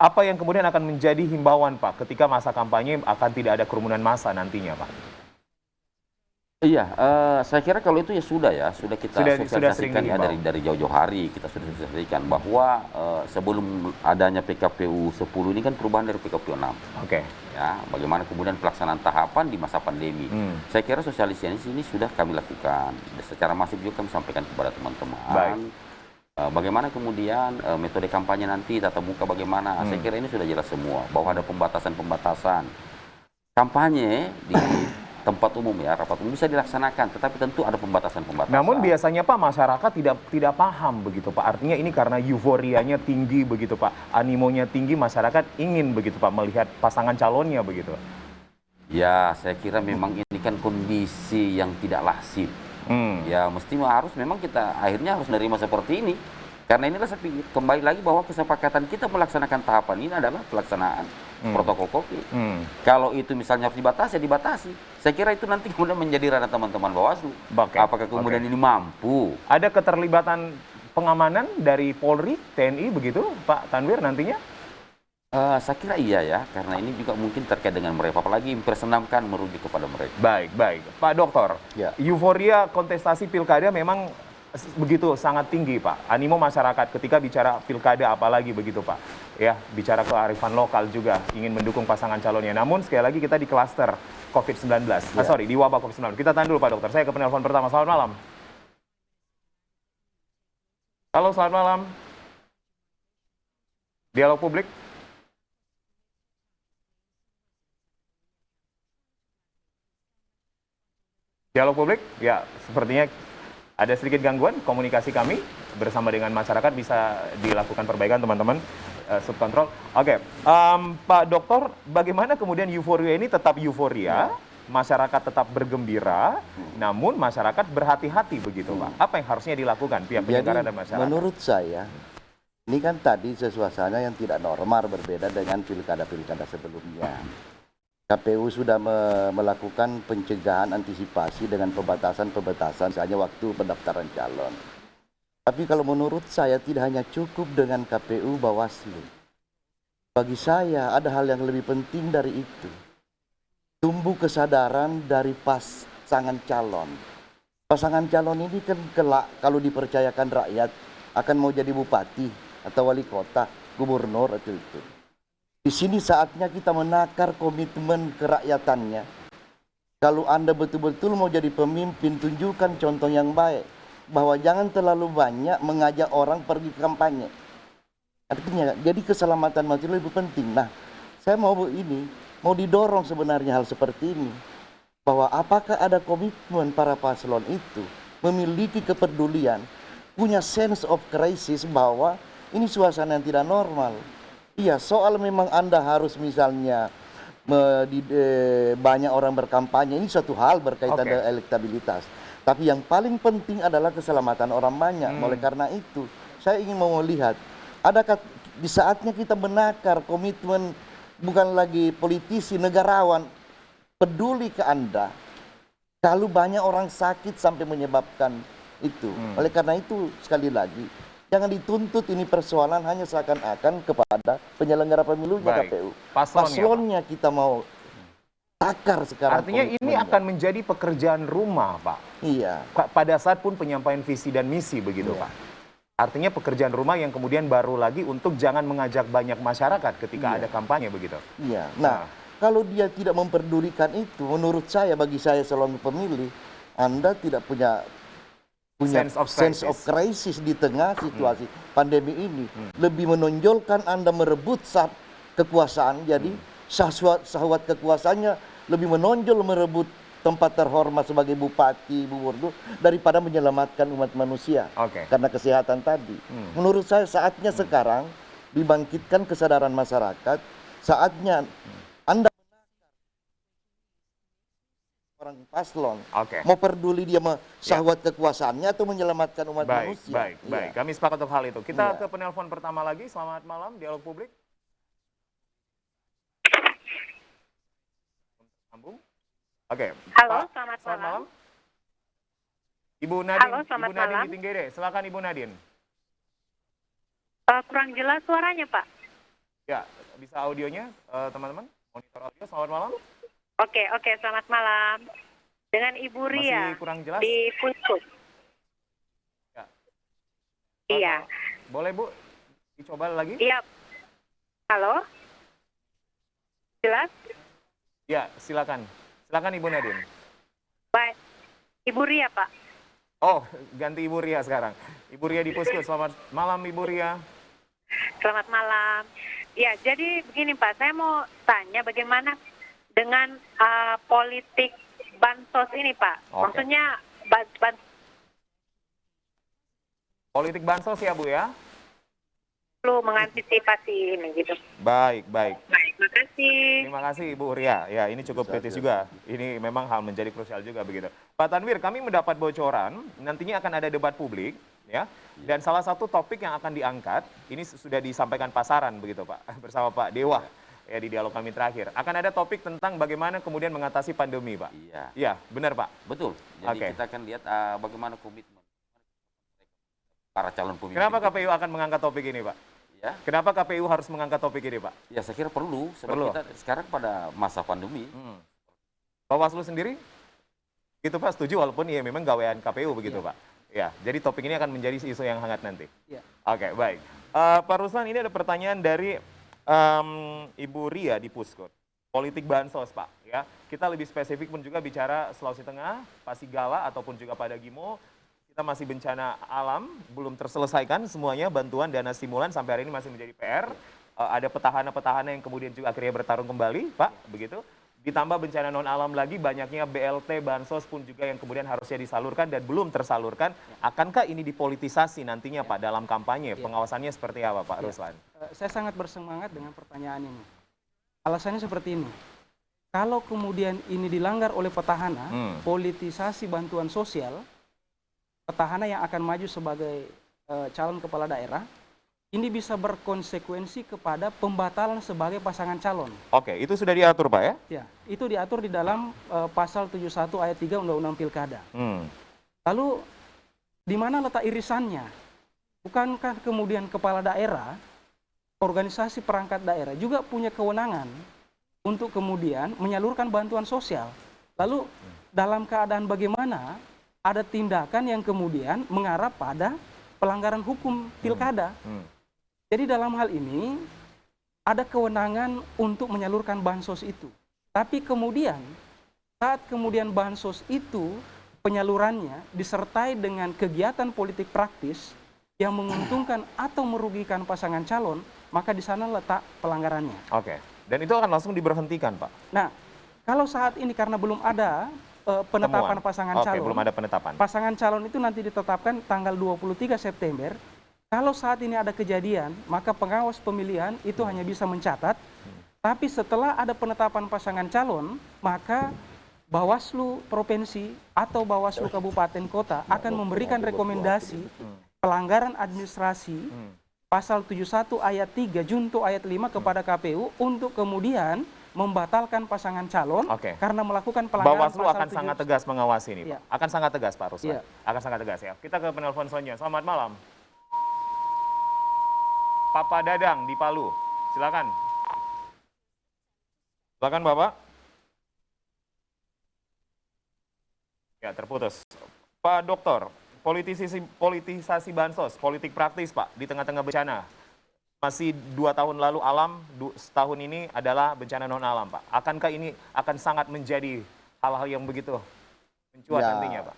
apa yang kemudian akan menjadi himbauan Pak ketika masa kampanye akan tidak ada kerumunan massa nantinya Pak? Iya, saya kira kalau itu ya sudah kita Sudah sering sosialisasikan ya dihimbau. dari jauh-jauh hari kita sudah sosialisasikan bahwa sebelum adanya PKPU 10 ini kan perubahan dari PKPU 6. Oke. Ya, bagaimana kemudian pelaksanaan tahapan di masa pandemi. Saya kira sosialisasi ini sudah kami lakukan. Secara masif juga kami sampaikan kepada teman-teman. Baik. Bagaimana kemudian metode kampanye nanti, tatap muka bagaimana. Saya kira ini sudah jelas semua bahwa ada pembatasan-pembatasan. Kampanye di tempat umum ya, rapat umum bisa dilaksanakan, tetapi tentu ada pembatasan-pembatasan. Namun biasanya Pak, masyarakat tidak paham begitu Pak. Artinya ini karena euforianya tinggi begitu Pak. Animonya tinggi, masyarakat ingin begitu Pak melihat pasangan calonnya begitu. Ya, saya kira memang ini kan kondisi yang tidak lazim. Ya, harus memang kita akhirnya harus menerima seperti ini. Karena inilah saya pikir, kembali lagi bahwa kesepakatan kita melaksanakan tahapan ini adalah pelaksanaan protokol COVID. Kalau itu misalnya harus dibatasi, ya dibatasi. Saya kira itu nanti kemudian menjadi ranah teman-teman Bawaslu. Oke. Apakah kemudian ini mampu? Ada keterlibatan pengamanan dari Polri, TNI begitu Pak Tanwir nantinya? Saya kira iya ya, karena ini juga mungkin terkait dengan mereka. Apalagi impersonalkan merujuk kepada mereka. Baik. Pak Dokter, Ya. euforia kontestasi pilkada memang begitu sangat tinggi Pak. Animo masyarakat ketika bicara pilkada apalagi begitu Pak. Ya, bicara kearifan lokal juga ingin mendukung pasangan calonnya. Namun sekali lagi kita di klaster COVID-19. Di wabah COVID-19. Kita tahan dulu Pak Dokter. Saya ke penelpon pertama. Selamat malam. Halo, selamat malam. Dialog publik. Dialog publik, ya sepertinya ada sedikit gangguan komunikasi kami bersama dengan masyarakat, bisa dilakukan perbaikan teman-teman subkontrol. Oke, Pak Dokter, bagaimana kemudian euforia ini tetap euforia, masyarakat tetap bergembira, namun masyarakat berhati-hati begitu Pak? Apa yang harusnya dilakukan pihak penyelenggara dan masyarakat? Menurut saya, ini kan tadi suasana yang tidak normal berbeda dengan pilkada-pilkada sebelumnya. KPU sudah melakukan pencegahan antisipasi dengan pembatasan hanya waktu pendaftaran calon. Tapi kalau menurut saya tidak hanya cukup dengan KPU Bawaslu. Bagi saya ada hal yang lebih penting dari itu. Tumbuh kesadaran dari pasangan calon. Pasangan calon ini kan kelak kalau dipercayakan rakyat akan mau jadi bupati atau wali kota, gubernur atau itu. Di sini saatnya kita menakar komitmen kerakyatannya. Kalau Anda betul-betul mau jadi pemimpin, tunjukkan contoh yang baik. Bahwa jangan terlalu banyak mengajak orang pergi kampanye. Artinya, jadi keselamatan manusia lebih penting. Nah, saya mau didorong sebenarnya hal seperti ini. Bahwa apakah ada komitmen para paslon itu memiliki kepedulian, punya sense of crisis bahwa ini suasana yang tidak normal. Iya, soal memang Anda harus misalnya banyak orang berkampanye, ini suatu hal berkaitan dengan elektabilitas. Tapi yang paling penting adalah keselamatan orang banyak. Oleh karena itu, saya ingin mau melihat, adakah di saatnya kita menakar komitmen bukan lagi politisi, negarawan, peduli ke Anda. Kalau banyak orang sakit sampai menyebabkan itu. Oleh karena itu, sekali lagi, jangan dituntut ini persoalan hanya seakan-akan kepada penyelenggara pemilunya KPU. Paslonnya kita mau takar sekarang. Artinya ini akan menjadi pekerjaan rumah Pak. Iya. Pada saat pun penyampaian visi dan misi begitu Pak. Artinya pekerjaan rumah yang kemudian baru lagi untuk jangan mengajak banyak masyarakat ketika ada kampanye begitu. Iya. Nah, kalau dia tidak memperdulikan itu, menurut saya, bagi saya selalu pemilih, Anda tidak punya sense of crisis di tengah situasi pandemi ini. Lebih menonjolkan Anda merebut kekuasaan, jadi syahwat kekuasaannya lebih menonjol merebut tempat terhormat sebagai bupati, gubernur, daripada menyelamatkan umat manusia. Karena kesehatan tadi. Menurut saya saatnya sekarang dibangkitkan kesadaran masyarakat, saatnya Anda orang paslon mau peduli dia syahwat kekuasaannya atau menyelamatkan umat manusia. Baik. Kami sepakat untuk hal itu. Kita ke penelpon pertama lagi. Selamat malam, dialog publik. Sambung. Halo, selamat malam. Ibu Nadine, Halo, selamat Ibu Nadine malam. di Tinggere. Silakan Ibu Nadine. Kurang jelas suaranya, Pak. Ya, bisa audionya teman-teman? Monitor audio. Selamat malam. Oke, selamat malam. Dengan Ibu Ria Masih kurang jelas? di Puskut. Ya. Iya. Boleh Bu, dicoba lagi? Iya. Halo? Jelas? Ya, silakan. Silakan Ibu Nadine. Baik. Ibu Ria, Pak. Oh, ganti Ibu Ria sekarang. Ibu Ria di Puskut. Selamat malam Ibu Ria. Selamat malam. Ya, jadi begini Pak, saya mau tanya bagaimana dengan politik bansos ini Pak. Oke. Maksudnya Politik bansos ya Bu ya? perlu mengantisipasi ini gitu. Baik, baik. Baik, makasih. Terima kasih Ibu Ria. Ya, ini cukup kritis juga. Ini memang hal menjadi krusial juga begitu. Pak Tanwir, kami mendapat bocoran nantinya akan ada debat publik, ya. Dan salah satu topik yang akan diangkat ini sudah disampaikan pasaran begitu Pak, bersama Pak Dewa ya di dialog kami terakhir. Akan ada topik tentang bagaimana kemudian mengatasi pandemi, Pak. Iya, Iya, benar Pak. betul. Jadi Oke. kita akan lihat bagaimana komitmen para calon pemimpin. Kenapa KPU akan mengangkat topik ini, Pak? Ya, Kenapa KPU harus mengangkat topik ini, Pak? ya saya kira perlu. Sebab Perlu. kita sekarang pada masa pandemi. Bawaslu sendiri? Gitu Pak, setuju walaupun ya memang gawean KPU begitu Pak. Ya, jadi topik ini akan menjadi isu yang hangat nanti. Iya. Oke, baik. Pak Ruslan, ini ada pertanyaan dari Ibu Ria di Puskut. Politik bansos, Pak. Ya, kita lebih spesifik pun juga bicara Sulawesi Tengah, Pasigala ataupun juga pada Gimo. Kita masih bencana alam, belum terselesaikan semuanya, bantuan dana stimulan sampai hari ini masih menjadi PR. Ada petahana-petahana yang kemudian juga akhirnya bertarung kembali, Pak, begitu. Ditambah bencana non alam lagi, banyaknya BLT, bansos pun juga yang kemudian harusnya disalurkan dan belum tersalurkan. Akankah ini dipolitisasi nantinya Pak dalam kampanye? Pengawasannya seperti apa Pak Ruslan? Saya sangat bersemangat dengan pertanyaan ini. Alasannya seperti ini. Kalau kemudian ini dilanggar oleh petahana, politisasi bantuan sosial, petahana yang akan maju sebagai calon kepala daerah, ini bisa berkonsekuensi kepada pembatalan sebagai pasangan calon. Oke, itu sudah diatur Pak ya? Ya, itu diatur di dalam pasal 71 ayat 3 Undang-Undang Pilkada. Hmm. Lalu di mana letak irisannya? Bukankah kemudian kepala daerah, organisasi perangkat daerah juga punya kewenangan untuk kemudian menyalurkan bantuan sosial? Lalu dalam keadaan bagaimana ada tindakan yang kemudian mengarah pada pelanggaran hukum pilkada? Jadi dalam hal ini ada kewenangan untuk menyalurkan bansos itu. Tapi kemudian saat kemudian bansos itu penyalurannya disertai dengan kegiatan politik praktis yang menguntungkan atau merugikan pasangan calon, maka di sana letak pelanggarannya. Oke, dan itu akan langsung diberhentikan Pak? Nah, kalau saat ini karena belum ada penetapan Temuan. pasangan Oke, calon, belum ada penetapan. pasangan calon itu nanti ditetapkan tanggal 23 September. Kalau saat ini ada kejadian, maka pengawas pemilihan itu hanya bisa mencatat. Tapi setelah ada penetapan pasangan calon, maka Bawaslu Provinsi atau Bawaslu Kabupaten Kota akan memberikan rekomendasi pelanggaran administrasi pasal 71 ayat 3 junto ayat 5 kepada KPU untuk kemudian membatalkan pasangan calon karena melakukan pelanggaran Bawaslu pasal akan sangat tegas mengawasi ini Pak. Iya. Akan sangat tegas Pak Ruslan. Iya. Akan sangat tegas ya. Kita ke penelpon selanjutnya. Selamat malam. Papa Dadang di Palu. Silakan. Silakan Bapak. Ya, terputus. Pak Dokter, politisasi bansos, politik praktis Pak, di tengah-tengah bencana. Masih 2 tahun lalu alam, setahun ini adalah bencana non alam Pak. Akankah ini akan sangat menjadi hal-hal yang begitu mencuat nantinya Pak?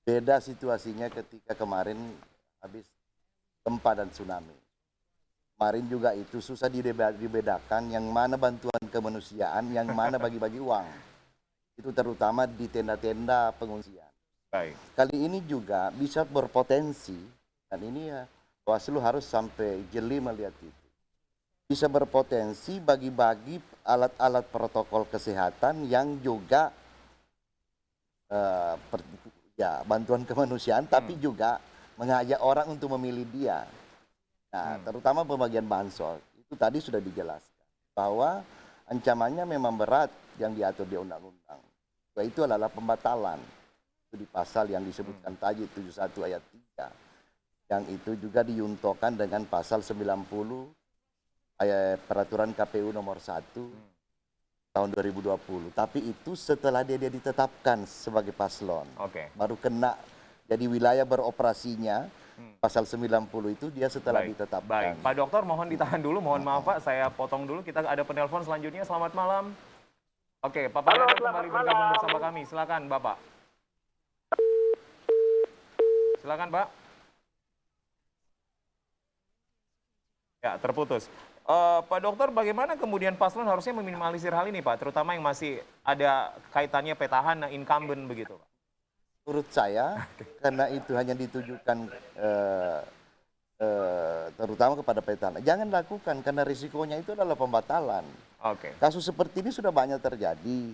Beda situasinya ketika kemarin habis gempa dan tsunami. Kemarin juga itu susah dibedakan yang mana bantuan kemanusiaan, yang mana bagi-bagi uang. Itu terutama di tenda-tenda pengungsian. Baik. Kali ini juga bisa berpotensi, dan ini ya Bawaslu harus sampai jeli melihat itu. Bisa berpotensi bagi-bagi alat-alat protokol kesehatan yang juga bantuan kemanusiaan, tapi juga mengajak orang untuk memilih dia. Nah, terutama pembagian bansos, itu tadi sudah dijelaskan bahwa ancamannya memang berat yang diatur di undang-undang. Itu adalah pembatalan. Itu di pasal yang disebutkan tadi 71 ayat 3. Yang itu juga diyuntokan dengan pasal 90 ayat peraturan KPU nomor 1 tahun 2020. Tapi itu setelah dia ditetapkan sebagai paslon. Oke. Baru kena jadi wilayah beroperasinya pasal 90 itu dia setelah Baik. ditetapkan. Pak Dokter mohon ditahan dulu, mohon maaf Pak, saya potong dulu. Kita ada penelpon selanjutnya. Selamat malam. Oke, Pak Pangandaran kembali bergabung bersama kami. Silakan Bapak. Silakan Pak. Ya, terputus. Pak Dokter, bagaimana kemudian paslon harusnya meminimalisir hal ini Pak, terutama yang masih ada kaitannya petahana, incumbent begitu Pak? Menurut saya, karena itu hanya ditujukan terutama kepada petahana, jangan lakukan karena risikonya itu adalah pembatalan. Oke. Kasus seperti ini sudah banyak terjadi.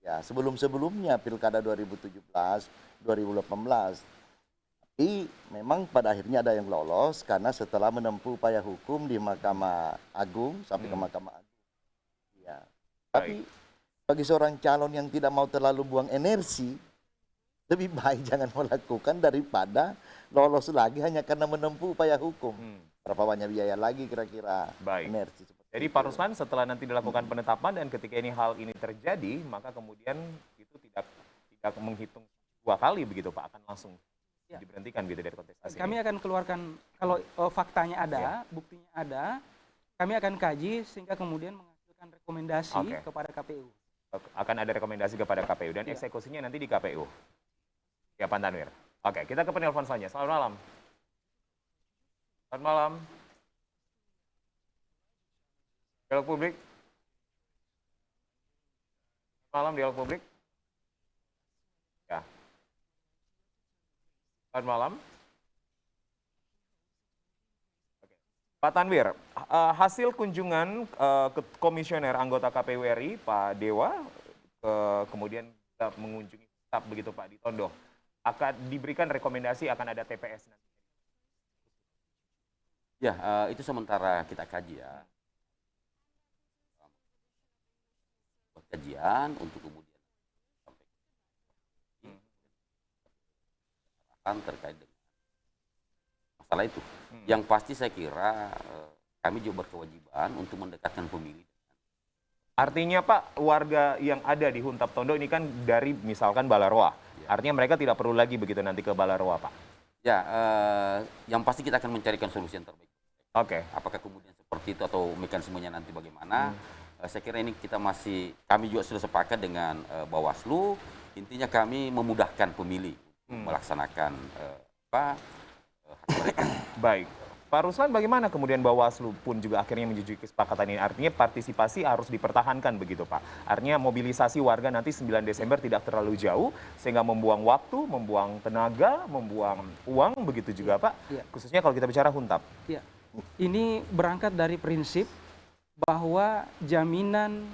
Ya, sebelum-sebelumnya Pilkada 2017, 2018. Tapi memang pada akhirnya ada yang lolos karena setelah menempuh upaya hukum di Mahkamah Agung sampai ke Mahkamah Agung. Ya. Tapi bagi seorang calon yang tidak mau terlalu buang energi, lebih baik jangan melakukan daripada lolos lagi hanya karena menempuh upaya hukum. Berapa banyak biaya lagi kira-kira Baik. energi. Jadi Pak Ruslan setelah nanti dilakukan penetapan dan ketika hal ini terjadi, maka kemudian itu tidak menghitung dua kali begitu Pak, akan langsung diberhentikan gitu dari kontestasi. Kami akan keluarkan kalau faktanya ada, buktinya ada, kami akan kaji sehingga kemudian menghasilkan rekomendasi kepada KPU. Akan ada rekomendasi kepada KPU dan eksekusinya nanti di KPU. Ya Pak Tanwir. Oke, kita ke penelpon selanjutnya. Selamat malam. Selamat malam. Dialog publik. Malam dialog publik. Ya. Selamat malam. Oke. Pak Tanwir, hasil kunjungan komisioner anggota KPU RI Pak Dewa kemudian mengunjungi tetap begitu Pak di Tondo, akan diberikan rekomendasi akan ada TPS nanti. Ya, itu sementara kita kaji ya. Kajian untuk kemudian sampai terkait dengan masalah itu. Yang pasti saya kira kami juga berkewajiban untuk mendekatkan pemilih. Artinya Pak, warga yang ada di Huntap Tondo ini kan dari misalkan Balaroa. Artinya mereka tidak perlu lagi begitu nanti ke Balaroa Pak? Ya, yang pasti kita akan mencarikan solusi yang terbaik. Oke. Apakah kemudian seperti itu atau mekanismenya nanti bagaimana? Saya kira ini kami juga sudah sepakat dengan Bawaslu. Intinya kami memudahkan pemilih melaksanakan hak mereka. Baik. Pak Ruslan, bagaimana kemudian Bawaslu pun juga akhirnya menyetujui kesepakatan ini? Artinya partisipasi harus dipertahankan begitu Pak. Artinya mobilisasi warga nanti 9 Desember tidak terlalu jauh sehingga membuang waktu, membuang tenaga, membuang uang begitu juga Pak. Ya. Khususnya kalau kita bicara Huntap. Ya. Ini berangkat dari prinsip bahwa jaminan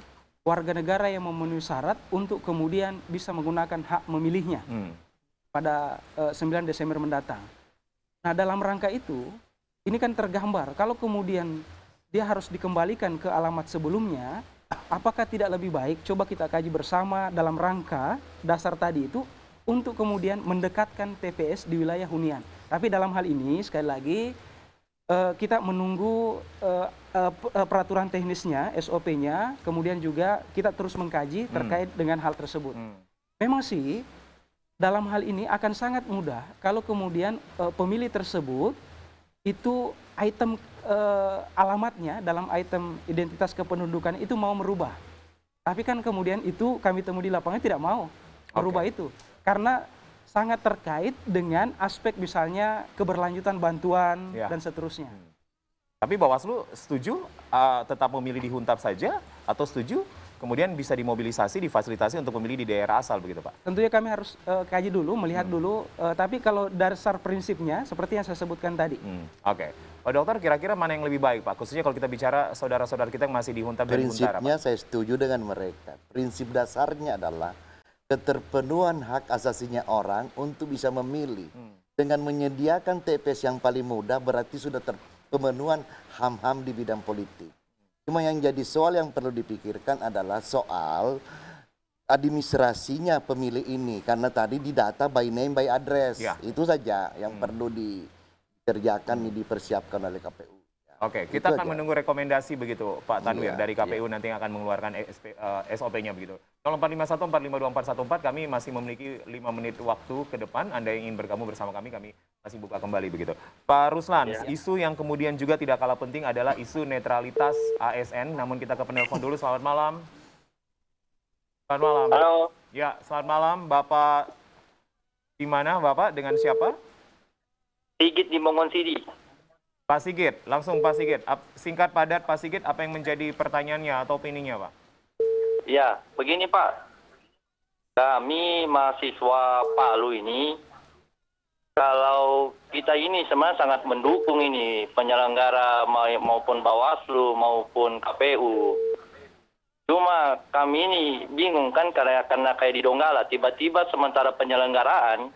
warga negara yang memenuhi syarat untuk kemudian bisa menggunakan hak memilihnya pada 9 Desember mendatang. Nah, dalam rangka itu, ini kan tergambar kalau kemudian dia harus dikembalikan ke alamat sebelumnya, apakah tidak lebih baik coba kita kaji bersama dalam rangka dasar tadi itu untuk kemudian mendekatkan TPS di wilayah hunian. Tapi dalam hal ini sekali lagi kita menunggu peraturan teknisnya, SOP-nya, kemudian juga kita terus mengkaji terkait dengan hal tersebut. Memang sih dalam hal ini akan sangat mudah kalau kemudian pemilih tersebut itu item alamatnya dalam item identitas kependudukan itu mau merubah. Tapi kan kemudian itu kami temui di lapangan tidak mau merubah itu. Karena sangat terkait dengan aspek misalnya keberlanjutan bantuan dan seterusnya. Tapi Bawaslu setuju tetap memilih di Huntap saja atau setuju kemudian bisa dimobilisasi, difasilitasi untuk memilih di daerah asal begitu Pak? Tentunya kami harus kaji dulu, melihat dulu. Tapi kalau dasar prinsipnya seperti yang saya sebutkan tadi. Oke. Pak Dokter, kira-kira mana yang lebih baik Pak? Khususnya kalau kita bicara saudara-saudara kita yang masih di Huntap dan Huntara. Prinsipnya saya setuju dengan mereka. Prinsip dasarnya adalah keterpenuhan hak asasinya orang untuk bisa memilih. Dengan menyediakan TPS yang paling mudah berarti sudah terpenuhan HAM-HAM di bidang politik. Cuma yang jadi soal yang perlu dipikirkan adalah soal administrasinya pemilih ini. Karena tadi didata by name, by address. Itu saja yang perlu dikerjakan, dipersiapkan oleh KPU. Oke, kita Itu akan aja. menunggu rekomendasi begitu Pak Tanwir Iya, dari KPU nanti yang akan mengeluarkan SOP-nya begitu. 0451452414 kami masih memiliki 5 menit waktu ke depan. Anda yang ingin bergabung bersama kami masih buka kembali begitu. Pak Ruslan, isu yang kemudian juga tidak kalah penting adalah isu netralitas ASN. Namun kita ke penelpon dulu. Selamat malam. Selamat malam. Halo, Ya, selamat malam. Bapak di mana Bapak? Dengan siapa? Sigit di Mongon City. Pak Sigit, langsung Pak Sigit. Singkat padat Pak Sigit, apa yang menjadi pertanyaannya atau opininya Pak? Ya, begini Pak. Kami mahasiswa Palu ini, kalau kita ini sebenarnya sangat mendukung ini penyelenggara maupun Bawaslu maupun KPU. Cuma kami ini bingung kan karena kayak di Donggala, tiba-tiba sementara penyelenggaraan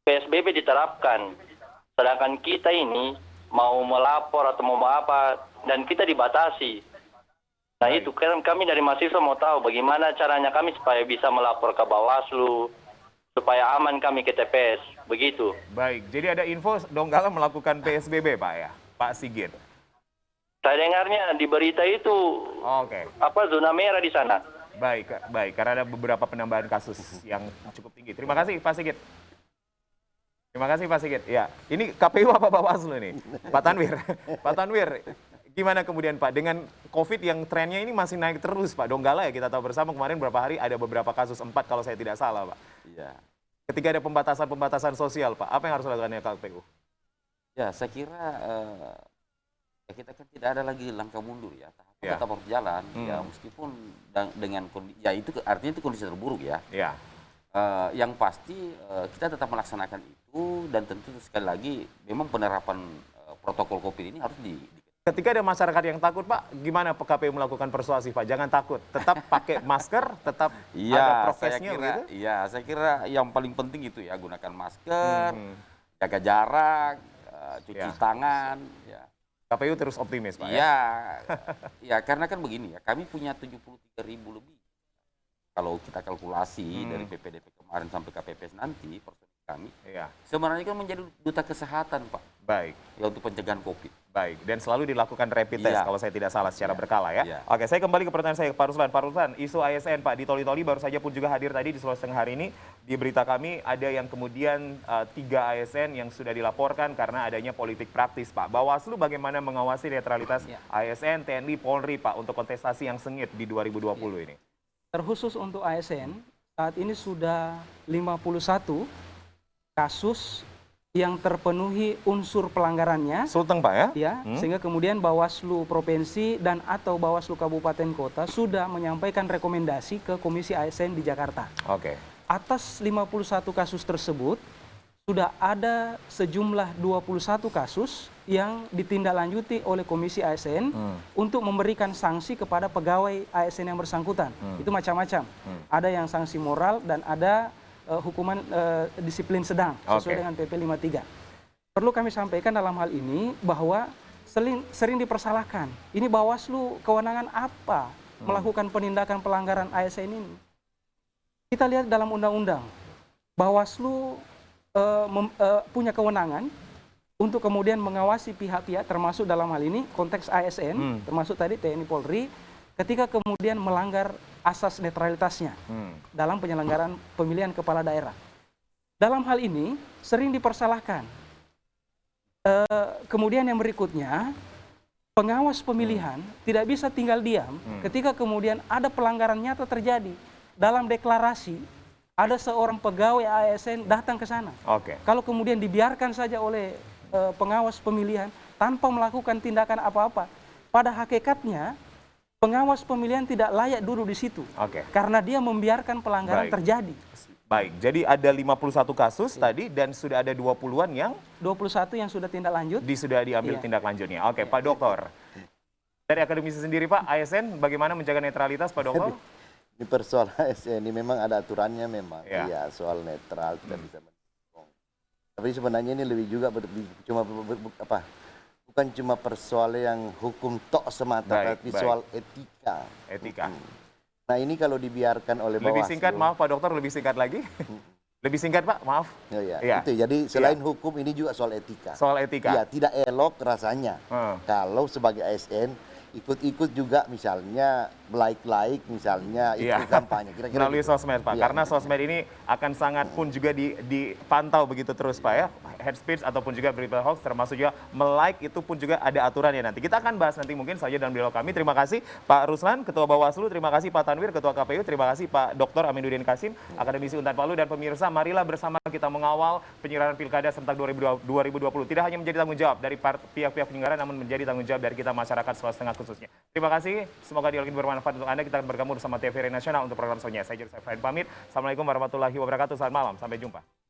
PSBB diterapkan. Sedangkan kita ini mau melapor atau mau apa dan kita dibatasi. Nah itu kan kami dari mahasiswa mau tahu bagaimana caranya kami supaya bisa melapor ke Bawaslu supaya aman kami ke TPS begitu. Baik, jadi ada info Donggala melakukan PSBB Pak ya, Pak Sigit. Saya dengarnya di berita itu Oke, zona merah di sana. baik, karena ada beberapa penambahan kasus yang cukup tinggi. Terima kasih Pak Sigit. Terima kasih Pak Sigit. Ya, ini KPU apa Bawaslu nih? Pak Tanwir. Pak Tanwir, gimana kemudian Pak dengan COVID yang trennya ini masih naik terus Pak? Donggala ya kita tahu bersama kemarin beberapa hari ada beberapa kasus 4 kalau saya tidak salah Pak. Iya. Ketika ada pembatasan sosial Pak, apa yang harus dilakukan KPU? Ya, saya kira ya kita kan tidak ada lagi langkah mundur ya. Tahapan Ya. tetap harus jalan. Ya, meskipun dengan kondisi, ya itu artinya itu kondisi terburuk ya. Ya, Yang pasti kita tetap melaksanakan itu dan tentu sekali lagi memang penerapan protokol COVID ini harus ketika ada masyarakat yang takut Pak, gimana KPU melakukan persuasi Pak? Jangan takut, tetap pakai masker, tetap ada prokesnya begitu? Iya, saya kira yang paling penting itu ya gunakan masker, jaga jarak, cuci Ya. tangan, ya. KPU terus optimis Pak ya? Iya, ya karena kan begini ya, kami punya 73.000 lebih. Kalau kita kalkulasi dari PPDP kemarin sampai KPPS nanti, personil kami, Iya, sebenarnya kan menjadi duta kesehatan Pak, baik. ya untuk pencegahan COVID. Baik, dan selalu dilakukan rapid test Iya. kalau saya tidak salah secara Iya. berkala ya. Iya. Oke, saya kembali ke pertanyaan saya ke Pak Ruslan. Pak Ruslan, isu ASN Pak di Toli-Toli baru saja pun juga hadir tadi di Sulawesi Tengah hari ini. Di berita kami ada yang kemudian 3 ASN yang sudah dilaporkan karena adanya politik praktis Pak. Bawaslu bagaimana mengawasi netralitas Iya. ASN, TNI, Polri Pak untuk kontestasi yang sengit di 2020 ini? Terkhusus untuk ASN, saat ini sudah 51 kasus yang terpenuhi unsur pelanggarannya, Sulteng Pak ya? ya, sehingga kemudian Bawaslu Provinsi dan atau Bawaslu Kabupaten Kota sudah menyampaikan rekomendasi ke Komisi ASN di Jakarta. Oke. Atas 51 kasus tersebut, sudah ada sejumlah 21 kasus yang ditindaklanjuti oleh Komisi ASN untuk memberikan sanksi kepada pegawai ASN yang bersangkutan. Itu macam-macam. Ada yang sanksi moral dan ada hukuman disiplin sedang sesuai Oke. dengan PP 53. Perlu kami sampaikan dalam hal ini bahwa sering dipersalahkan. Ini Bawaslu kewenangan apa melakukan penindakan pelanggaran ASN ini? Kita lihat dalam undang-undang, Bawaslu punya kewenangan untuk kemudian mengawasi pihak-pihak termasuk dalam hal ini konteks ASN, termasuk tadi TNI Polri, ketika kemudian melanggar asas netralitasnya dalam penyelenggaraan pemilihan kepala daerah. Dalam hal ini sering dipersalahkan. Kemudian yang berikutnya, pengawas pemilihan tidak bisa tinggal diam ketika kemudian ada pelanggaran nyata terjadi. Dalam deklarasi, ada seorang pegawai ASN datang ke sana. Oke. Kalau kemudian dibiarkan saja oleh pengawas pemilihan tanpa melakukan tindakan apa-apa, pada hakikatnya pengawas pemilihan tidak layak duduk di situ. Oke. Karena dia membiarkan pelanggaran Baik. terjadi. Baik, jadi ada 51 kasus tadi dan sudah ada 20-an yang 21 yang sudah tindak lanjut. sudah diambil Iya. tindak lanjutnya. Oke, Pak Dokter. Dari akademisi sendiri Pak, ASN bagaimana menjaga netralitas Pak Dokter? Ini persoalan ASN ini memang ada aturannya memang. Ya. Iya, soal netral kita bisa mendukung. Tapi sebenarnya ini lebih juga bukan cuma persoalan yang hukum tok semata, Baik, tapi baik. soal etika. Etika. Nah ini kalau dibiarkan oleh Lebih Bawaslu, singkat, maaf Pak Dokter, lebih singkat lagi. Lebih singkat Pak, maaf. Ya, Iya. itu. Jadi selain hukum ini juga soal etika. Soal etika. Ya, tidak elok rasanya kalau sebagai ASN ikut-ikut juga misalnya like misalnya ikut kampanye. Kira-kira melalui gitu. sosmed Pak, Iya. karena sosmed ini akan sangat pun juga dipantau begitu terus Pak ya, head speech ataupun juga berita hoax, termasuk juga like itu pun juga ada aturannya nanti. Kita akan bahas nanti mungkin saja dalam dialog kami. Terima kasih Pak Ruslan, Ketua Bawaslu, terima kasih Pak Tanwir, Ketua KPU, terima kasih Pak Dr. Aminuddin Kasim, Akademisi Untan Palu, dan pemirsa, marilah bersama kita mengawal penyelenggaraan Pilkada serentak 2020. Tidak hanya menjadi tanggung jawab dari pihak-pihak penyelenggara, namun menjadi tanggung jawab dari kita masyarakat Sulawesi Tengah khususnya. Terima kasih, semoga dialog ini bermanfaat untuk Anda. Kita akan bergabung bersama TVRI Nasional untuk program selanjutnya. Saya Jurus Efrain pamit. Assalamualaikum warahmatullahi wabarakatuh. Selamat malam, sampai jumpa.